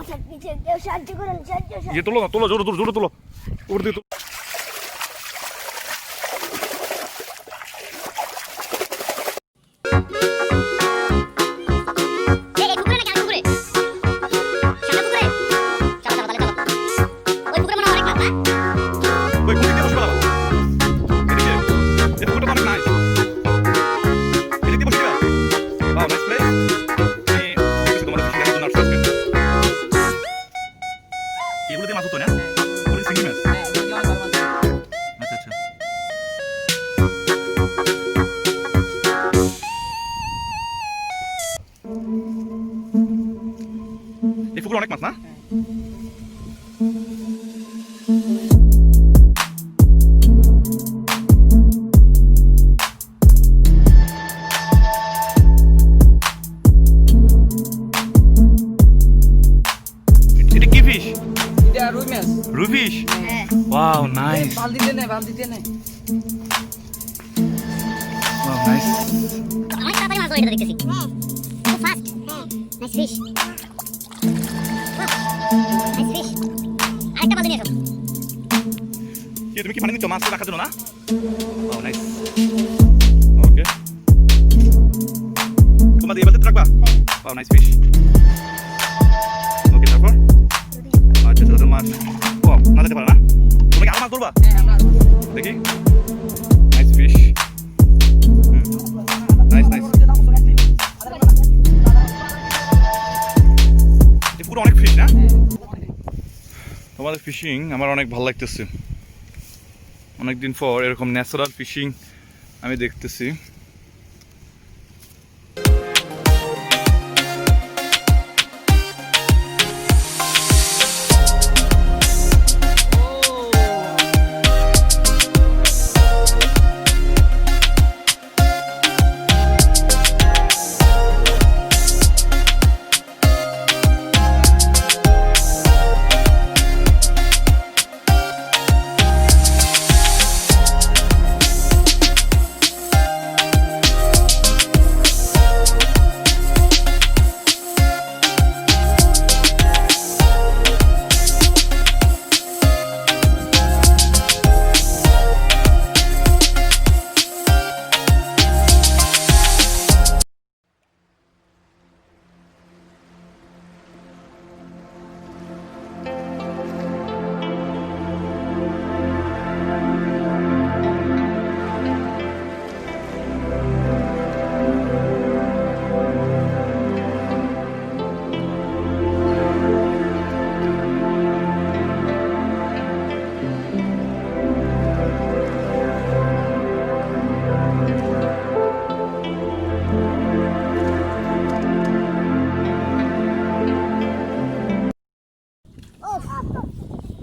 মাথার পিছে কেউ সাহায্য করুন, ये তোলো না, তোলো, জোরে তোলো, উপর দিকে তোলো। ওই পুকুরে বসে বাবা, এদিকে এই পুকুরটা অনেক নাইস, এদিকে বসে বাবা, নাইস প্লেস। তোমার ফিশিং এর জন্য আসছে এগুলো দিয়ে মাছ হতো না, ওগুলো চিংড়ি মাছ। আচ্ছা আচ্ছা, এই পুকুরে অনেক মাছ না? এটা কি ফিশ? এটা রুই মাছ। রুই ফিশ? হ্যাঁ। Wow, nice. বালতিতে নে। Wow, nice. অনেক তাড়াতাড়ি মাছ ধরে এটা দেখতেছি। খুব fast. Nice fish. Nice fish. আরেকটা বালতি নিয়ে এসো। কি তুমি কি পানি নিচ্ছ মাছ রাখার জন্য না? Wow, nice. ওকে, তোমাদের এই বালতিতে রাখবা? Wow, nice fish. ওকে, তারপর আচ্ছা আচ্ছা, মাছ ও না যেতে পারে না? তুমি কি আর মাছ ধরবা? দেখি, নাইস ফিশ, নাইস নাইস। পুরো অনেক ফিশ না? তোমাদের ফিশিং আমার অনেক ভালো লাগতেছে, অনেকদিন পর এরকম ন্যাচারাল ফিশিং আমি দেখতেছি।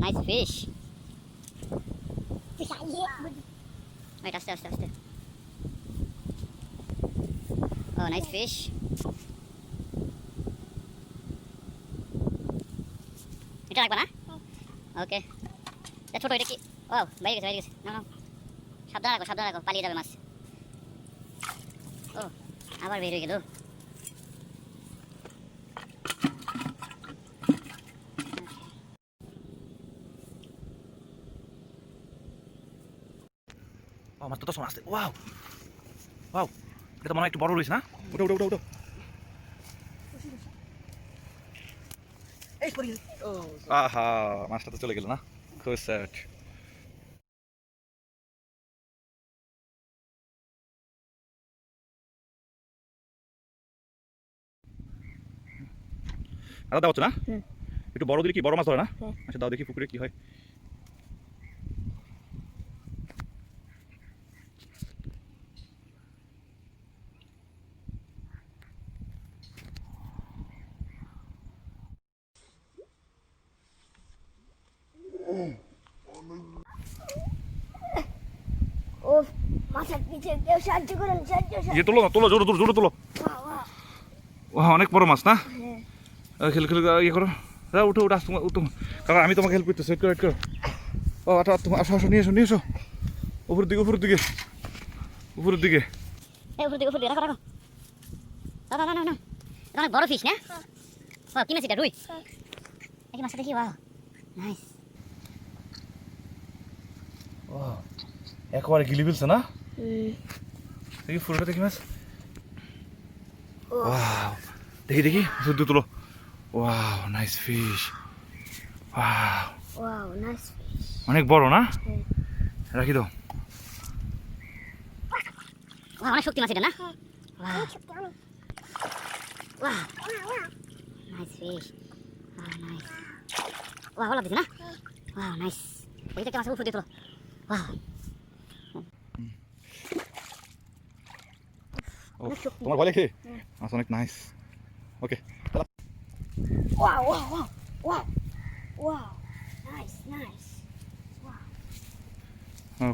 Nice fish. Wait, aste. Oh, nice fish. এটা রাখবা না? ওকে। এটা ছোট, এটা কি? ও, বাইরে গেছে। না। সাবধানে রাখো, পালিয়ে যাবে মাছ। ও, আবার বের হয়ে গেল। মাছ তো আসতে, ওয়াও, এটা তো মনে হয় একটু বড় রয়েছে না? উঠো। আহা, মাছটা তো চলে গেল না, খুব স্যাড। দাও হচ্ছে না? একটু বড় দিলে কি বড় মাছ ধরে না? আচ্ছা দাও দেখি পুকুরে কি হয়। ও মাথার পিছে কেউ সাহায্য করুন, ये তোলো না, তোলো, জোরে তোলো। অনেক বড় মাছ না? খেলে ইয়ে করো, উঠো উঠো, কারণ আমি তোমাকে হেল্প করতেছি। ওয়েট করো। ও আচ্ছা, আসো, নিয়ে এসো উপরের দিকে। উপরের দিকে রাখো। না। এটা অনেক বড় ফিশ না? ও, কি মাছ এটা? রুই? দেখি মাছটা দেখি, ওয়াও নাইস। একেবারে গিলি ফেলছে না? দেখি ফুলটা দেখি মাছ। ওয়াও, দেখি দেখি শুধু তুলো। Wow nice fish. Wow wow nice fish. অনেক বড় না? রাখি দাও। অনেক শক্তি মাছ এটা না? Wow wow nice fish. Nice. Wow ভালো লাগছে না? Wow nice. এই একটা মাছ উপরে দিয়ে তোলো। ওয়াও তোমার ভালো লাগছে? মাছ অনেক nice. Okay wow wow wow wow wow nice nice.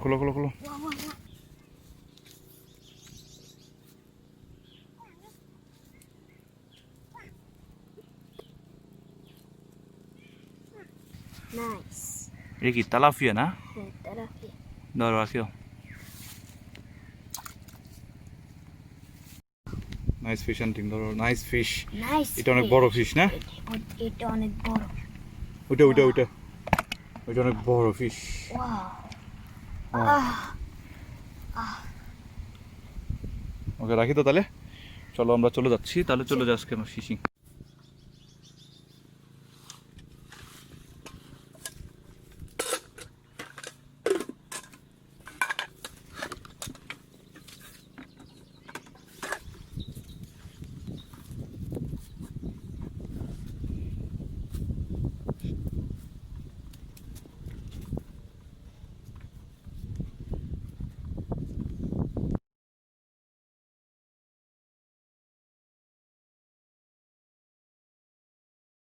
খোলো খোলো খোলো। Wow wow wow nice. এটা কি তেলাপিয়া না? তেলাপিয়া। ধরো রাখিও। নাইস ফিশ হান্টিং, ধরো নাইস ফিশ। নাইস। এটা অনেক বড় ফিশ না? এটা অনেক বড়। ওইটা ওইটা ওইটা ওইটা অনেক বড় ফিশ। ওয়াও ওকে রাখি তো তাহলে, চলো আমরা চলে যাচ্ছি, তাহলে চলে যাচ্ছি ফিশিং।